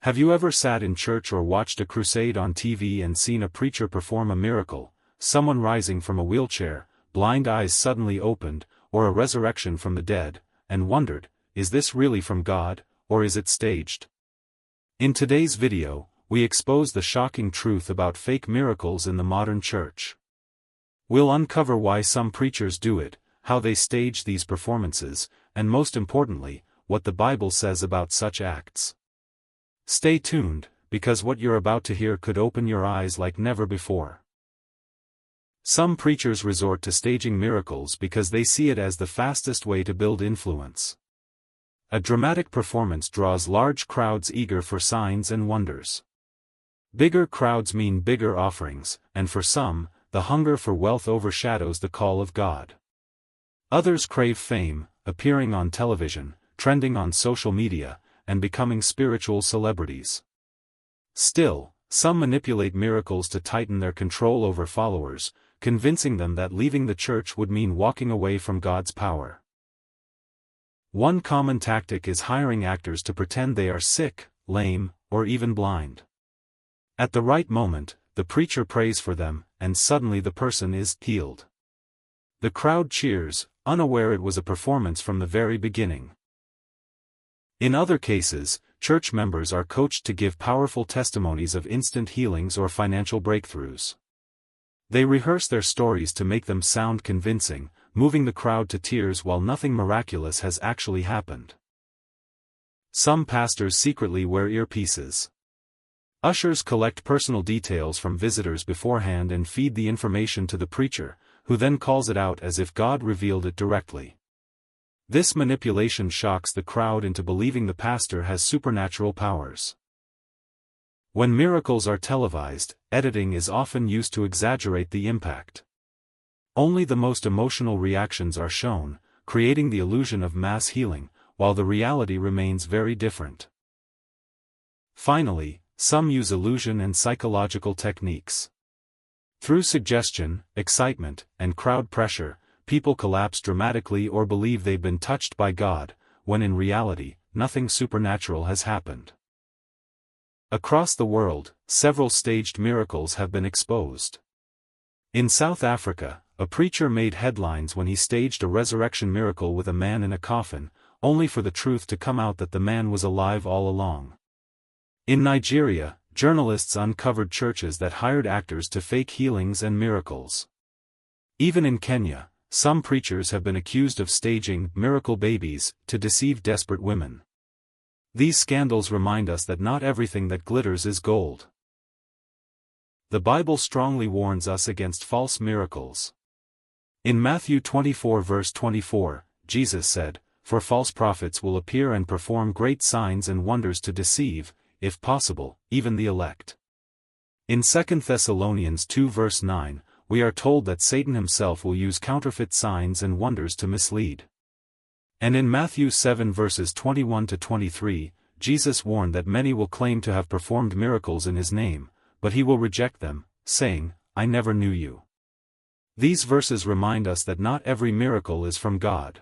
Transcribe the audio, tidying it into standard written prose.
Have you ever sat in church or watched a crusade on TV and seen a preacher perform a miracle, someone rising from a wheelchair, blind eyes suddenly opened, or a resurrection from the dead, and wondered, is this really from God, or is it staged? In today's video, we expose the shocking truth about fake miracles in the modern church. We'll uncover why some preachers do it, how they stage these performances, and most importantly, what the Bible says about such acts. Stay tuned, because what you're about to hear could open your eyes like never before. Some preachers resort to staging miracles because they see it as the fastest way to build influence. A dramatic performance draws large crowds eager for signs and wonders. Bigger crowds mean bigger offerings, and for some, the hunger for wealth overshadows the call of God. Others crave fame, appearing on television, trending on social media, and becoming spiritual celebrities. Still, some manipulate miracles to tighten their control over followers, convincing them that leaving the church would mean walking away from God's power. One common tactic is hiring actors to pretend they are sick, lame, or even blind. At the right moment, the preacher prays for them, and suddenly the person is healed. The crowd cheers, unaware it was a performance from the very beginning. In other cases, church members are coached to give powerful testimonies of instant healings or financial breakthroughs. They rehearse their stories to make them sound convincing, moving the crowd to tears while nothing miraculous has actually happened. Some pastors secretly wear earpieces. Ushers collect personal details from visitors beforehand and feed the information to the preacher, who then calls it out as if God revealed it directly. This manipulation shocks the crowd into believing the pastor has supernatural powers. When miracles are televised, editing is often used to exaggerate the impact. Only the most emotional reactions are shown, creating the illusion of mass healing, while the reality remains very different. Finally, some use illusion and psychological techniques. Through suggestion, excitement, and crowd pressure, people collapse dramatically or believe they've been touched by God, when in reality, nothing supernatural has happened. Across the world, several staged miracles have been exposed. In South Africa, a preacher made headlines when he staged a resurrection miracle with a man in a coffin, only for the truth to come out that the man was alive all along. In Nigeria, journalists uncovered churches that hired actors to fake healings and miracles. Even in Kenya, some preachers have been accused of staging miracle babies to deceive desperate women. These scandals remind us that not everything that glitters is gold. The Bible strongly warns us against false miracles. In Matthew 24 verse 24, Jesus said, "For false prophets will appear and perform great signs and wonders to deceive, if possible, even the elect." In 2 Thessalonians 2 verse 9, we are told that Satan himself will use counterfeit signs and wonders to mislead. And in Matthew 7 verses 21 to 23, Jesus warned that many will claim to have performed miracles in his name, but he will reject them, saying, "I never knew you." These verses remind us that not every miracle is from God.